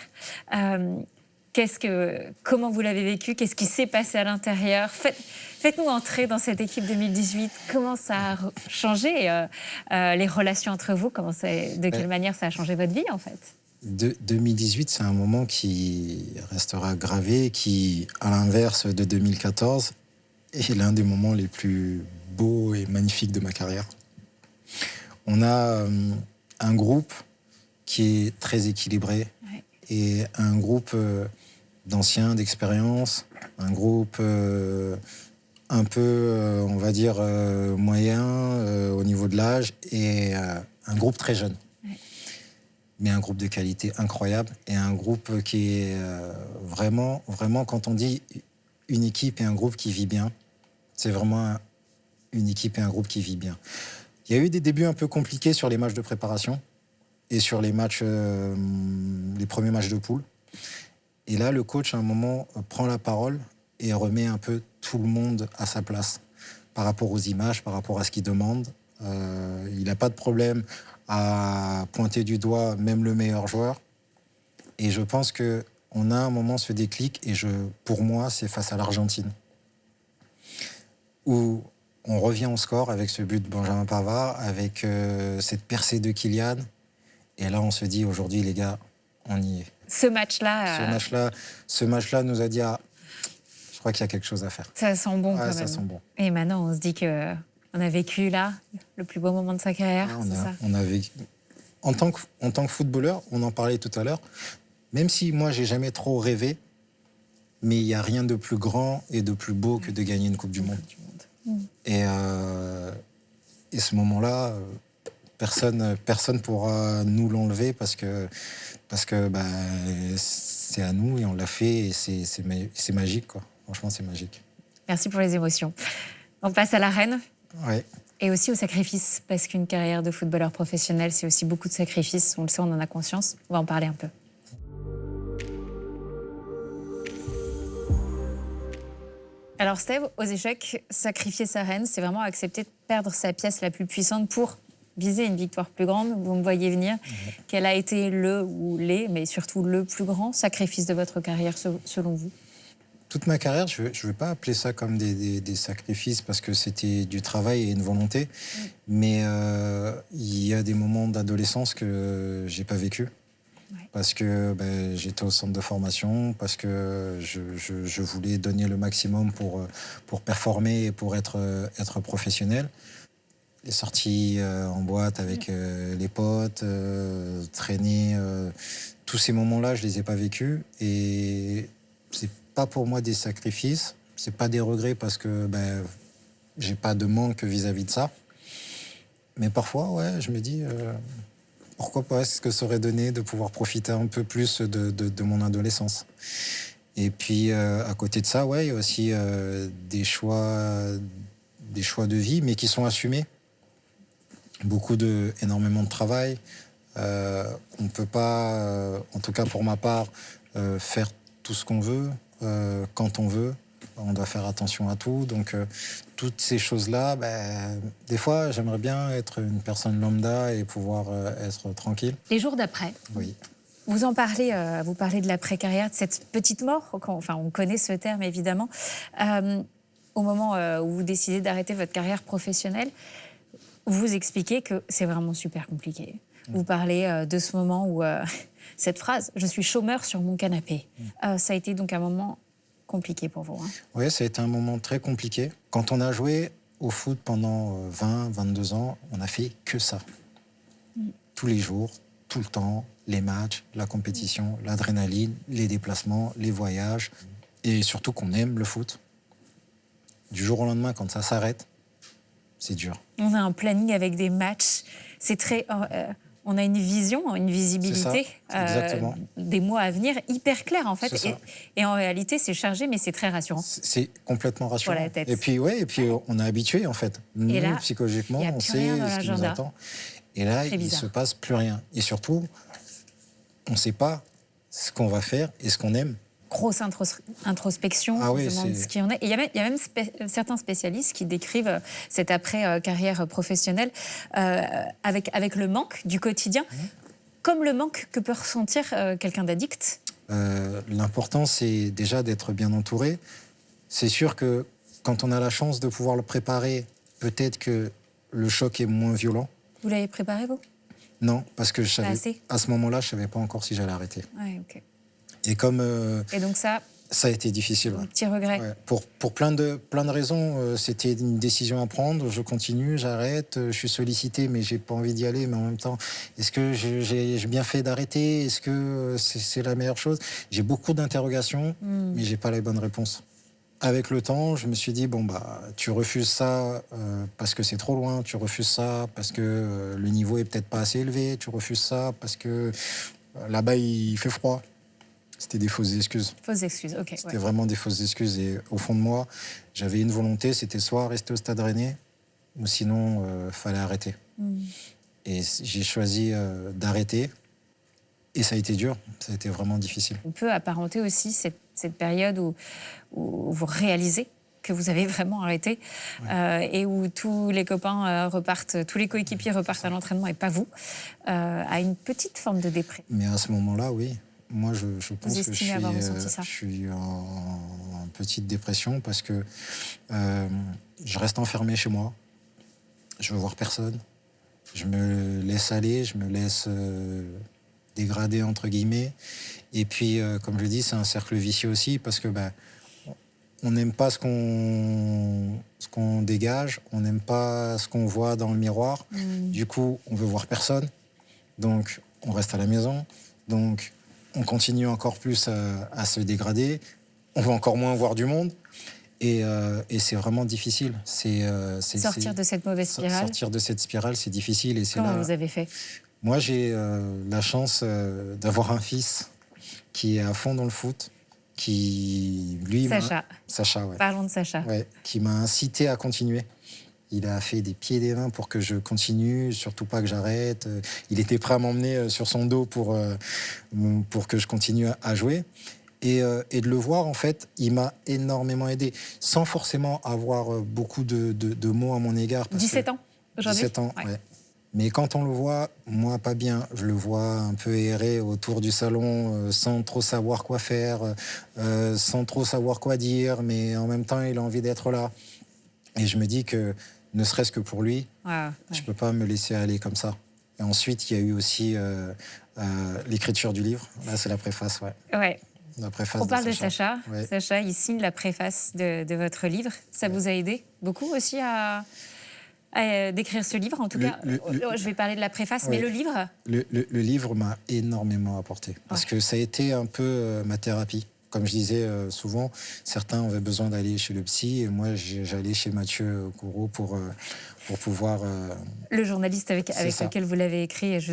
Comment vous l'avez vécu? Qu'est-ce qui s'est passé à l'intérieur? Faites-nous entrer dans cette équipe 2018. Comment ça a changé les relations entre vous? De quelle manière ça a changé votre vie, en fait? 2018, c'est un moment qui restera gravé, qui, à l'inverse de 2014, est l'un des moments les plus beaux et magnifiques de ma carrière. On a un groupe qui est très équilibré et un groupe d'anciens, d'expérience, un groupe un peu, on va dire, moyen au niveau de l'âge et un groupe très jeune. Mais un groupe de qualité incroyable et un groupe qui est vraiment, quand on dit une équipe et un groupe qui vit bien, c'est vraiment une équipe et un groupe qui vit bien. Il y a eu des débuts un peu compliqués sur les matchs de préparation et sur les premiers matchs de poule. Et là, le coach, à un moment, prend la parole et remet un peu tout le monde à sa place par rapport aux images, par rapport à ce qu'il demande. Il n'a pas de problème à pointer du doigt même le meilleur joueur. Et je pense qu'on a un moment ce déclic, et pour moi, c'est face à l'Argentine, où on revient au score avec ce but de Benjamin Pavard, avec cette percée de Kylian. Et là, on se dit, aujourd'hui, les gars, on y est. Ce match-là nous a dit, je crois qu'il y a quelque chose à faire. Ça sent bon, quand même. Ça sent bon. Et maintenant, on se dit qu'on a vécu, là, le plus beau moment de sa carrière, on a vécu... En tant que footballeur, on en parlait tout à l'heure, même si moi, j'ai jamais trop rêvé, mais il n'y a rien de plus grand et de plus beau que de gagner une Coupe du Monde. Et ce moment-là, personne pourra nous l'enlever parce que c'est à nous et on l'a fait et c'est magique, quoi. Franchement, c'est magique. Merci pour les émotions. On passe à l'arène. Ouais. Et aussi au sacrifice, parce qu'une carrière de footballeur professionnel, c'est aussi beaucoup de sacrifices. On le sait, on en a conscience. On va en parler un peu. Alors Steve, aux échecs, sacrifier sa reine, c'est vraiment accepter de perdre sa pièce la plus puissante pour viser une victoire plus grande. Vous me voyez venir. Quel a été mais surtout le plus grand sacrifice de votre carrière selon vous? Toute ma carrière, je ne vais pas appeler ça comme des sacrifices parce que c'était du travail et une volonté. Mais il y a des moments d'adolescence que je n'ai pas vécu. Parce que j'étais au centre de formation, parce que je voulais donner le maximum pour performer et pour être professionnel. Les sorties en boîte avec les potes, traîner, tous ces moments-là, je ne les ai pas vécus. Et c'est pas pour moi des sacrifices, c'est pas des regrets parce que j'ai pas de manque vis-à-vis de ça. Mais parfois, je me dis... pourquoi pas, ce que ça aurait donné de pouvoir profiter un peu plus de mon adolescence. Et puis, à côté de ça, il y a aussi des choix de vie, mais qui sont assumés. Énormément de travail. On ne peut pas, en tout cas pour ma part, faire tout ce qu'on veut, quand on veut. On doit faire attention à tout. Donc, toutes ces choses-là, des fois, j'aimerais bien être une personne lambda et pouvoir être tranquille. Les jours d'après, oui. Vous parlez de l'après-carrière, de cette petite mort. Enfin, on connaît ce terme, évidemment. Au moment où vous décidez d'arrêter votre carrière professionnelle, vous expliquez que c'est vraiment super compliqué. Vous parlez de ce moment où, cette phrase, « je suis chômeur sur mon canapé ». Ça a été donc un moment compliqué pour vous. Oui, ça a été un moment très compliqué. Quand on a joué au foot pendant 20, 22 ans, on n'a fait que ça. Tous les jours, tout le temps, les matchs, la compétition, l'adrénaline, les déplacements, les voyages. Et surtout qu'on aime le foot. Du jour au lendemain, quand ça s'arrête, c'est dur. On a un planning avec des matchs. C'est très... on a une vision, une visibilité, exactement. des mois à venir hyper claire en fait. C'est ça. Et en réalité, c'est chargé, mais c'est très rassurant. C'est complètement rassurant. Pour la tête. Et puis on est habitué en fait. Nous, là, psychologiquement, y a on plus sait rien dans ce qui nous l'agenda. attend. Et là, il ne se passe plus rien. Et surtout, on ne sait pas ce qu'on va faire et ce qu'on aime. Grosse introspection, Ah on oui, se demande ce qu'il y en a. Et il y a même certains spécialistes qui décrivent cette après-carrière professionnelle avec le manque du quotidien, comme le manque que peut ressentir quelqu'un d'addict. L'important, c'est déjà d'être bien entouré. C'est sûr que quand on a la chance de pouvoir le préparer, peut-être que le choc est moins violent. Vous l'avez préparé, vous? Non, parce que à ce moment-là, je ne savais pas encore si j'allais arrêter. Ouais, ok. Et comme Et donc ça a été difficile. Un petit regret. Ouais. Pour plein de raisons, c'était une décision à prendre. Je continue, j'arrête, je suis sollicité, mais j'ai pas envie d'y aller. Mais en même temps, est-ce que j'ai bien fait d'arrêter? Est-ce que c'est la meilleure chose? J'ai beaucoup d'interrogations, mais j'ai pas les bonnes réponses. Avec le temps, je me suis dit, bon, bah, tu refuses ça parce que c'est trop loin, tu refuses ça parce que le niveau est peut-être pas assez élevé, tu refuses ça parce que là-bas, il fait froid. C'était des fausses excuses. Fausses excuses, ok. C'était vraiment des fausses excuses. Et au fond de moi, j'avais une volonté, c'était soit rester au Stade Rennais, ou sinon, fallait arrêter. Et j'ai choisi d'arrêter. Et ça a été dur, ça a été vraiment difficile. On peut apparenter aussi cette période où vous réalisez que vous avez vraiment arrêté et où tous les copains repartent, tous les coéquipiers repartent à l'entraînement et pas vous, à une petite forme de déprime. Mais à ce moment-là, oui. Moi, je pense que je suis en petite dépression parce que je reste enfermé chez moi. Je veux voir personne. Je me laisse aller, je me laisse dégrader, entre guillemets. Et puis, comme je dis, c'est un cercle vicieux aussi parce que on n'aime pas ce qu'on dégage, on n'aime pas ce qu'on voit dans le miroir. Du coup, on veut voir personne. Donc, on reste à la maison. Donc, on continue encore plus à se dégrader. On veut encore moins voir du monde. Et c'est vraiment difficile. Sortir de cette mauvaise spirale. Sortir de cette spirale, c'est difficile. Et Comment vous avez fait? Moi, j'ai la chance d'avoir un fils qui est à fond dans le foot. Qui, lui, Sacha, ouais. Parlons de Sacha. Ouais, qui m'a incité à continuer. Il a fait des pieds et des mains pour que je continue, surtout pas que j'arrête. Il était prêt à m'emmener sur son dos pour que je continue à jouer. Et de le voir, en fait, il m'a énormément aidé, sans forcément avoir beaucoup de mots à mon égard. 17 ans, aujourd'hui? 17 ans, ouais. Mais quand on le voit, moi, pas bien. Je le vois un peu errer autour du salon, sans trop savoir quoi faire, sans trop savoir quoi dire, mais en même temps, il a envie d'être là. Et je me dis que, ne serait-ce que pour lui, je ne peux pas me laisser aller comme ça. Et ensuite, il y a eu aussi l'écriture du livre. Là, c'est la préface, ouais. La préface. On parle de Sacha. Ouais. Sacha, il signe la préface de votre livre. Ça vous a aidé beaucoup aussi à d'écrire ce livre, en tout cas. Je vais parler de la préface, mais le livre. Le livre m'a énormément apporté parce que ça a été un peu ma thérapie. Comme je disais souvent, certains avaient besoin d'aller chez le psy et moi j'allais chez Mathieu Courreau pour pouvoir... Le journaliste avec lequel vous l'avez écrit, je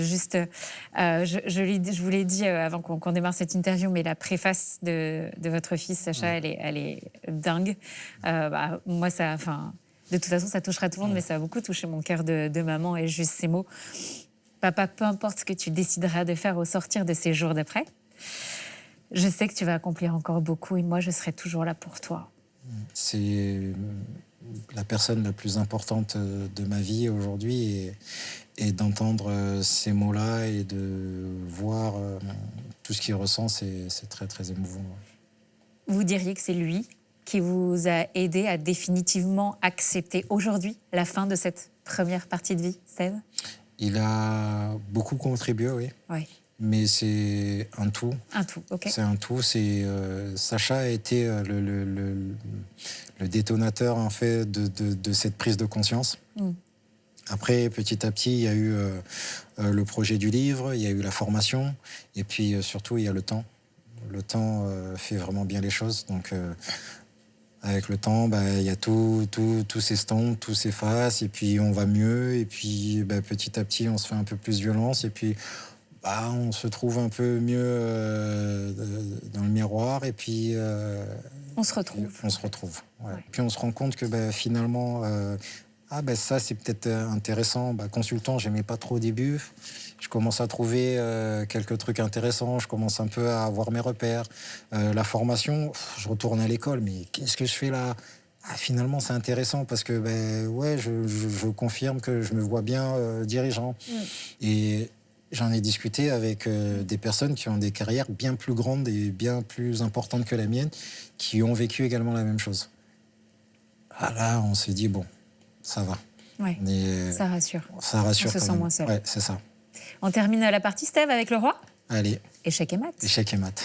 vous l'ai dit avant qu'on démarre cette interview, mais la préface de votre fils, Sacha, elle est dingue. Moi, de toute façon, ça touchera tout le monde, mais ça a beaucoup touché mon cœur de maman et juste ces mots. Papa, peu importe ce que tu décideras de faire au sortir de ces jours d'après, je sais que tu vas accomplir encore beaucoup et moi, je serai toujours là pour toi. C'est la personne la plus importante de ma vie aujourd'hui et d'entendre ces mots-là et de voir tout ce qu'il ressent, c'est très, très émouvant. Vous diriez que c'est lui qui vous a aidé à définitivement accepter aujourd'hui la fin de cette première partie de vie, Steve? Il a beaucoup contribué, oui. Oui. Mais c'est un tout. Un tout, ok. C'est un tout. Sacha a été le détonateur en fait de cette prise de conscience. Après, petit à petit, il y a eu le projet du livre, il y a eu la formation, et puis surtout, il y a le temps. Le temps fait vraiment bien les choses. Donc, avec le temps, il y a tout s'estompe, tout s'efface, et puis on va mieux. Et puis, petit à petit, on se fait un peu plus violence. Et puis, on se trouve un peu mieux dans le miroir. Et puis... On se retrouve. On se retrouve, ouais. Ouais. Puis on se rend compte que finalement, ça c'est peut-être intéressant. Consultant, j'aimais pas trop au début. Je commence à trouver quelques trucs intéressants. Je commence un peu à avoir mes repères. La formation, je retourne à l'école, mais qu'est-ce que je fais là? Finalement, c'est intéressant parce que je confirme que je me vois bien dirigeant. Et j'en ai discuté avec des personnes qui ont des carrières bien plus grandes et bien plus importantes que la mienne, qui ont vécu également la même chose. Là, on s'est dit, bon, ça va. Ouais, ça rassure. Ça rassure. On se sent moins seul. Ouais, c'est ça. On termine la partie, Steve, avec le roi. Allez. Échec et mat. Échec et mat.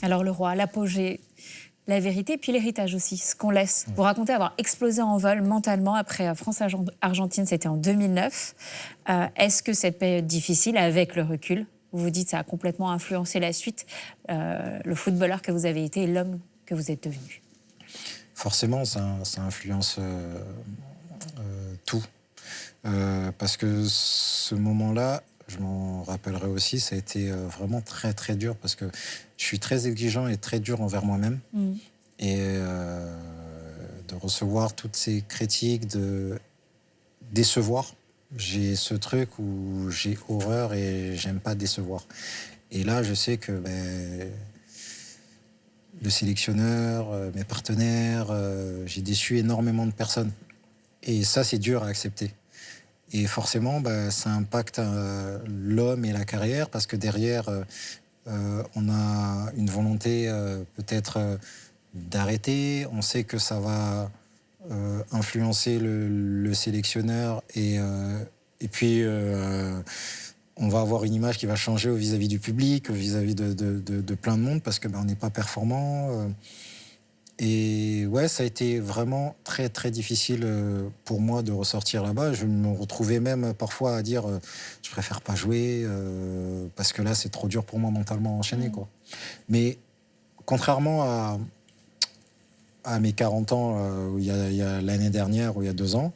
Alors, le roi, l'apogée, la vérité, puis l'héritage aussi, ce qu'on laisse. Vous racontez avoir explosé en vol mentalement après France-Argentine, c'était en 2009. Est-ce que cette période difficile, avec le recul, vous vous dites ça a complètement influencé la suite, le footballeur que vous avez été et l'homme que vous êtes devenu? Forcément, ça influence tout. Parce que ce moment-là, je m'en rappellerai aussi, ça a été vraiment très très dur parce que je suis très exigeant et très dur envers moi-même. Et de recevoir toutes ces critiques, de décevoir. J'ai ce truc où j'ai horreur et j'aime pas décevoir. Et là, je sais que le sélectionneur, mes partenaires, j'ai déçu énormément de personnes. Et ça, c'est dur à accepter. Et forcément, ça impacte l'homme et la carrière parce que derrière, on a une volonté peut-être d'arrêter. On sait que ça va influencer le sélectionneur et puis on va avoir une image qui va changer vis-à-vis du public, vis-à-vis de plein de monde parce que on n'est pas performant. Et ouais, ça a été vraiment très très difficile pour moi de ressortir là-bas. Je me retrouvais même parfois à dire je préfère pas jouer parce que là c'est trop dur pour moi mentalement à enchaîner, quoi. Mais contrairement à mes 40 ans, il y a l'année dernière ou il y a 2 ans,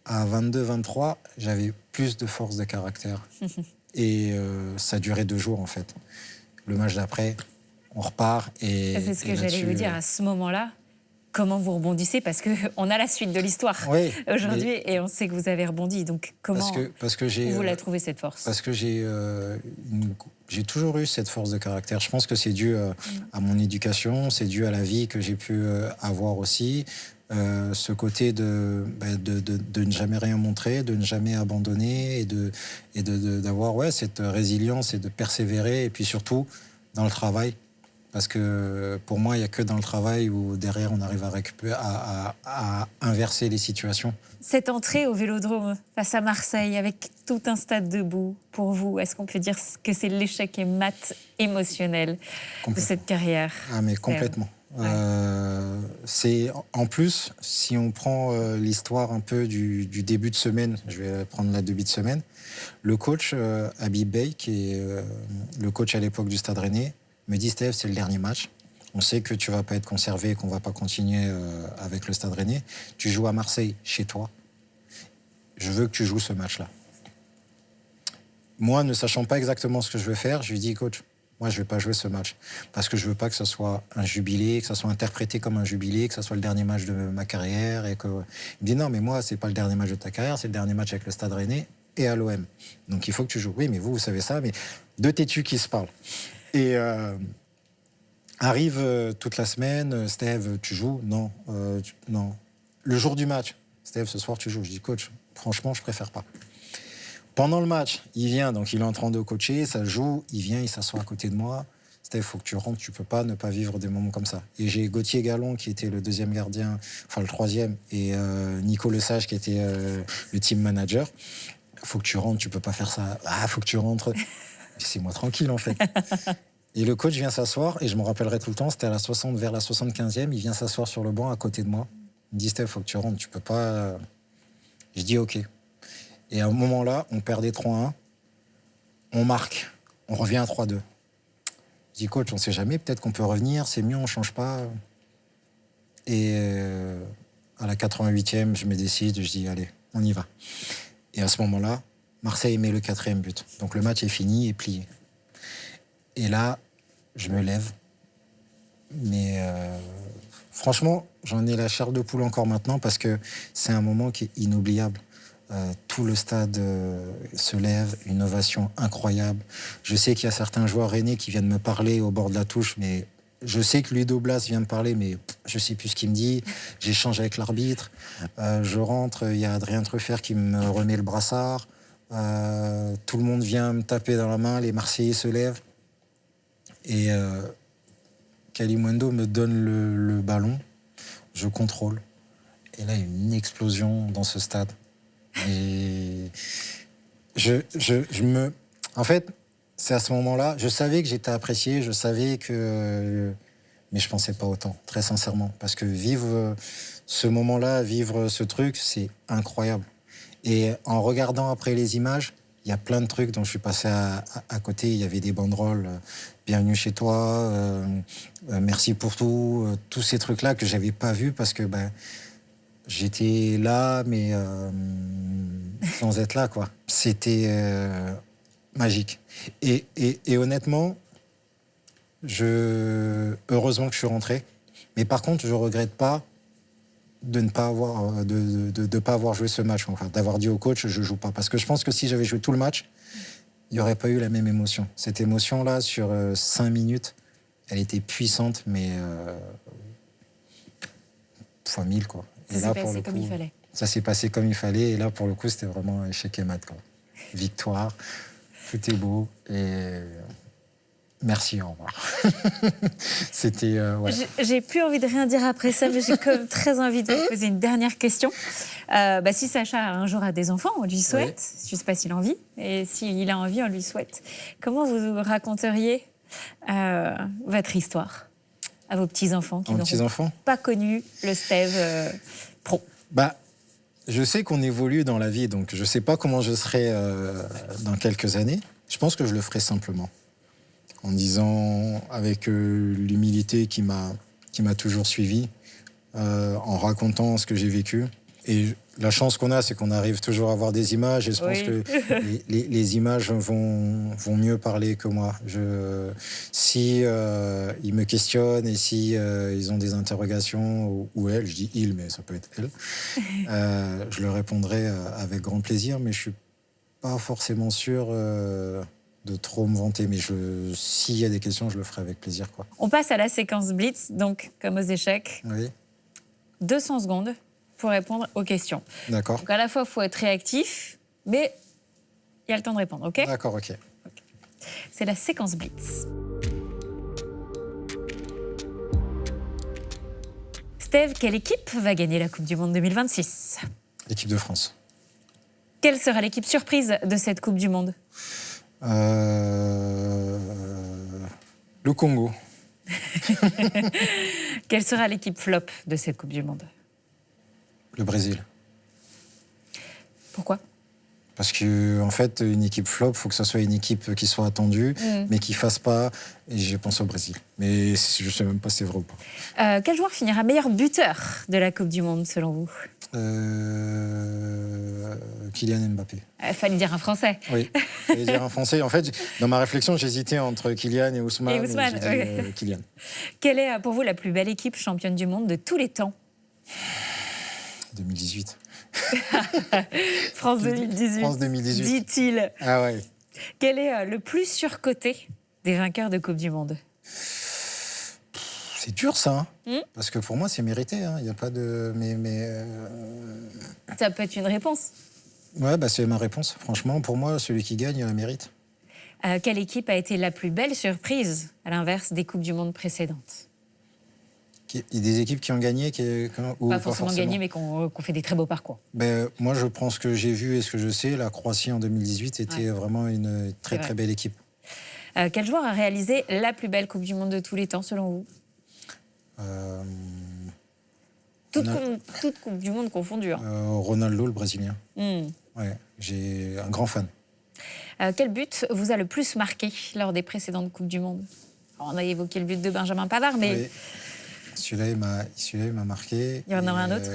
à 22-23, j'avais plus de force de caractère. Et ça durait 2 jours en fait. Le match d'après, on repart. C'est ce que j'allais vous dire à ce moment-là. Comment vous rebondissez? Parce qu'on a la suite de l'histoire aujourd'hui et on sait que vous avez rebondi. Donc comment parce que vous l'avez trouvé cette force? Parce que j'ai toujours eu cette force de caractère. Je pense que c'est dû à mon éducation, c'est dû à la vie que j'ai pu avoir aussi. Ce côté de ne jamais rien montrer, de ne jamais abandonner et d'avoir cette résilience et de persévérer. Et puis surtout, dans le travail. Parce que pour moi, il n'y a que dans le travail où derrière, on arrive à inverser les situations. Cette entrée au Vélodrome face à Marseille, avec tout un stade debout, pour vous, est-ce qu'on peut dire que c'est l'échec et mat émotionnel de cette carrière? Mais complètement. C'est en plus, si on prend l'histoire un peu du début de semaine, je vais prendre la début de semaine, le coach Habib Bey, qui est le coach à l'époque du Stade Rennais, me dit Steve, c'est le dernier match. On sait que tu vas pas être conservé, qu'on va pas continuer avec le Stade Rennais. Tu joues à Marseille, chez toi. Je veux que tu joues ce match-là. Moi, ne sachant pas exactement ce que je veux faire, je lui dis coach, moi je vais pas jouer ce match parce que je veux pas que ce soit un jubilé, que ça soit interprété comme un jubilé, que ça soit le dernier match de ma carrière et que il me dit non mais moi c'est pas le dernier match de ta carrière, c'est le dernier match avec le Stade Rennais et à l'OM. Donc il faut que tu joues. Oui, mais vous savez ça, mais deux têtus qui se parlent. Et arrive toute la semaine, Steve, tu joues? Non, non. Le jour du match, Steve, ce soir tu joues. Je dis coach, franchement, je préfère pas. Pendant le match, il vient, donc il est en train de coacher, ça joue, il vient, il s'assoit à côté de moi. Steve, il faut que tu rentres, tu peux pas ne pas vivre des moments comme ça. Et j'ai Gauthier Gallon qui était le deuxième gardien, enfin le troisième, et Nico Lesage qui était le team manager. Il faut que tu rentres, tu peux pas faire ça. Ah, faut que tu rentres. Laissez-moi tranquille, en fait. Et le coach vient s'asseoir, et je me rappellerai tout le temps, c'était vers la 75e, il vient s'asseoir sur le banc à côté de moi. Il me dit, Steph, faut que tu rentres, tu peux pas... Je dis, OK. Et à un moment-là, on perdait 3-1. On marque. On revient à 3-2. Je dis, coach, on ne sait jamais. Peut-être qu'on peut revenir. C'est mieux, on ne change pas. Et à la 88e, je me décide. Je dis, allez, on y va. Et à ce moment-là, Marseille met le 4e but. Donc le match est fini et plié. Et là, je me lève. Mais franchement, j'en ai la chair de poule encore maintenant parce que c'est un moment qui est inoubliable. Tout le stade se lève, une ovation incroyable. Je sais qu'il y a certains joueurs rennais qui viennent me parler au bord de la touche, mais je sais que Ludo Blas vient me parler, mais je ne sais plus ce qu'il me dit. J'échange avec l'arbitre. Je rentre, il y a Adrien Truffert qui me remet le brassard. Tout le monde vient me taper dans la main, les Marseillais se lèvent. Et Kalimundo me donne le ballon, je contrôle. Et là, il y a une explosion dans ce stade. Et en fait, c'est à ce moment-là, je savais que j'étais apprécié, je savais que... Mais je ne pensais pas autant, très sincèrement. Parce que vivre ce moment-là, vivre ce truc, c'est incroyable. Et en regardant après les images, il y a plein de trucs dont je suis passé à côté. Il y avait des banderoles, bienvenue chez toi, merci pour tout, tous ces trucs-là que je n'avais pas vus parce que j'étais là, mais sans être là, quoi. C'était magique. Et honnêtement, heureusement que je suis rentré. Mais par contre, je ne regrette pas de ne pas avoir, de pas avoir joué ce match, enfin, d'avoir dit au coach, je ne joue pas. Parce que je pense que si j'avais joué tout le match, il n'y aurait pas eu la même émotion. Cette émotion-là, sur 5 minutes, elle était puissante, mais fois 1000, quoi. Ça s'est passé comme il fallait. Ça s'est passé comme il fallait. Et là, pour le coup, c'était vraiment échec et mat, quoi. Victoire, tout est beau. Et merci, au revoir. C'était... ouais. J'ai plus envie de rien dire après ça, mais j'ai quand même très envie de vous poser une dernière question. Si Sacha un jour a des enfants, on lui souhaite. Oui. Je ne sais pas s'il a envie. Et s'il a envie, on lui souhaite. Comment vous raconteriez votre histoire à vos petits-enfants qui n'auront pas connu le Steve pro? Je sais qu'on évolue dans la vie, donc je ne sais pas comment je serai dans quelques années. Je pense que je le ferai simplement. En disant, avec l'humilité qui m'a toujours suivi, en racontant ce que j'ai vécu. Et la chance qu'on a, c'est qu'on arrive toujours à avoir des images, et je pense que les images vont mieux parler que moi. Si ils me questionnent et si ils ont des interrogations, ou elle, je dis il, mais ça peut être elle, je leur répondrai avec grand plaisir, mais je suis pas forcément sûr de trop me vanter, mais s'il y a des questions, je le ferai avec plaisir, quoi. On passe à la séquence Blitz, donc comme aux échecs. Oui. 200 secondes pour répondre aux questions. D'accord. Donc à la fois, il faut être réactif, mais il y a le temps de répondre, ok? D'accord, ok. C'est la séquence Blitz. Steve, quelle équipe va gagner la Coupe du Monde 2026? L'équipe de France. Quelle sera l'équipe surprise de cette Coupe du Monde? Le Congo. Quelle sera l'équipe flop de cette Coupe du Monde? Le Brésil. Pourquoi? Parce que, en fait, une équipe flop, il faut que ce soit une équipe qui soit attendue, mais qui ne fasse pas. Et je pense au Brésil. Mais je ne sais même pas si c'est vrai ou pas. Quel joueur finira meilleur buteur de la Coupe du Monde, selon vous? Kylian Mbappé. Il fallait dire un Français. Oui, il fallait dire un Français. En fait, dans ma réflection, j'hésitais entre Kylian et Ousmane. Et Ousmane, j'ai dit, Kylian. Quelle est, pour vous, la plus belle équipe championne du monde de tous les temps? 2018. France 2018. France 2018. Dit-il. Ah ouais. Quel est le plus surcoté des vainqueurs de Coupe du Monde? C'est dur, ça. Parce que pour moi, c'est mérité. Il n'y a pas de... Ça peut être une réponse. Ouais, c'est ma réponse. Franchement, pour moi, celui qui gagne, il la mérite. Quelle équipe a été la plus belle surprise, à l'inverse des Coupes du Monde précédentes? Il y a des équipes qui ont gagné ou pas forcément gagné, mais qui ont fait des très beaux parcours. Moi, je pense que j'ai vu et ce que je sais, la Croatie en 2018 était vraiment une très, très belle équipe. Quel joueur a réalisé la plus belle Coupe du Monde de tous les temps, selon vous? Toute Coupe du Monde confondue. Ronaldo, le Brésilien. Ouais, j'ai un grand fan. Quel but vous a le plus marqué lors des précédentes Coupes du Monde? Alors, on a évoqué le but de Benjamin Pavard, mais... Oui. Celui-là, il m'a marqué. Il y en a un autre?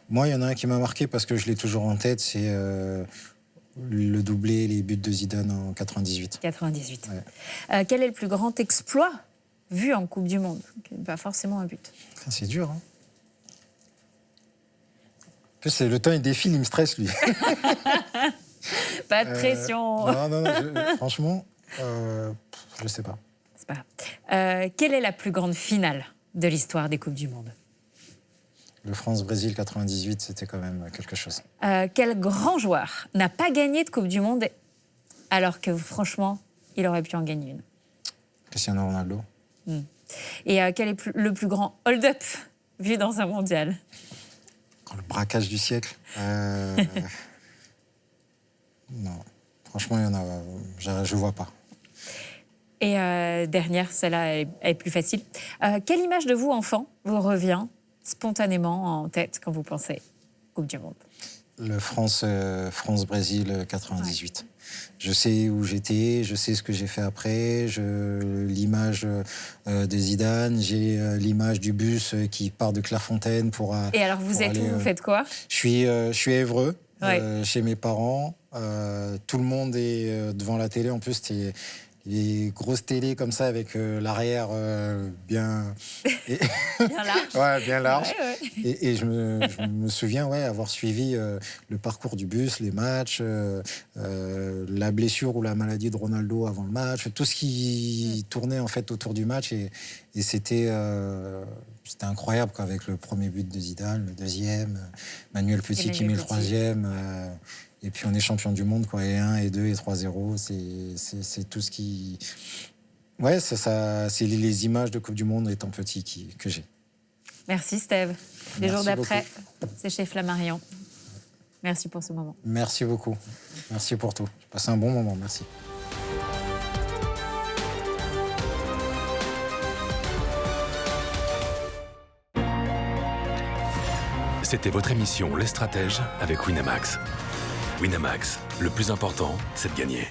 Moi, il y en a un qui m'a marqué parce que je l'ai toujours en tête, c'est le doublé, les buts de Zidane en 98. 98. Ouais. Quel est le plus grand exploit vu en Coupe du Monde? Pas forcément un but. C'est dur, hein. En plus, le temps, il défile, il me stresse, lui. Pas de pression. Non, franchement, je sais pas. C'est pas grave. Quelle est la plus grande finale de l'histoire des Coupes du Monde? Le France-Brésil 98, c'était quand même quelque chose. Quel grand joueur n'a pas gagné de Coupe du Monde alors que, franchement, il aurait pu en gagner une? Cristiano Ronaldo. Et quel est le plus grand hold-up vu dans un mondial? Le braquage du siècle. Non, franchement, il y en a. Je vois pas. Et dernière, celle-là est plus facile. Quelle image de vous, enfant, vous revient spontanément en tête quand vous pensez Coupe du Monde? Le France-Brésil 98. Ouais. Je sais où j'étais, je sais ce que j'ai fait après, l'image de Zidane, j'ai l'image du bus qui part de Clairefontaine pour... Et alors, vous êtes où, vous faites quoi? Je suis à Évreux, ouais. Chez mes parents. Tout le monde est devant la télé. En plus, c'était les grosses télés comme ça avec l'arrière bien... bien large. Ouais, bien large. Ouais. Et je me souviens avoir suivi le parcours du bus, les matchs, la blessure ou la maladie de Ronaldo avant le match, tout ce qui tournait en fait autour du match. Et c'était incroyable quoi, avec le premier but de Zidane, le deuxième, Manuel Petit qui met le troisième. Et puis on est champion du monde, quoi. Et 1, et 2, et 3-0. C'est tout ce qui... Ouais, c'est les images de Coupe du Monde étant petit que j'ai. Merci, Steve. Les jours d'après, c'est chez Flammarion. Merci pour ce moment. Merci beaucoup. Merci pour tout. J'ai passé un bon moment. Merci. C'était votre émission Les Stratèges avec Winamax. Winamax, le plus important, c'est de gagner.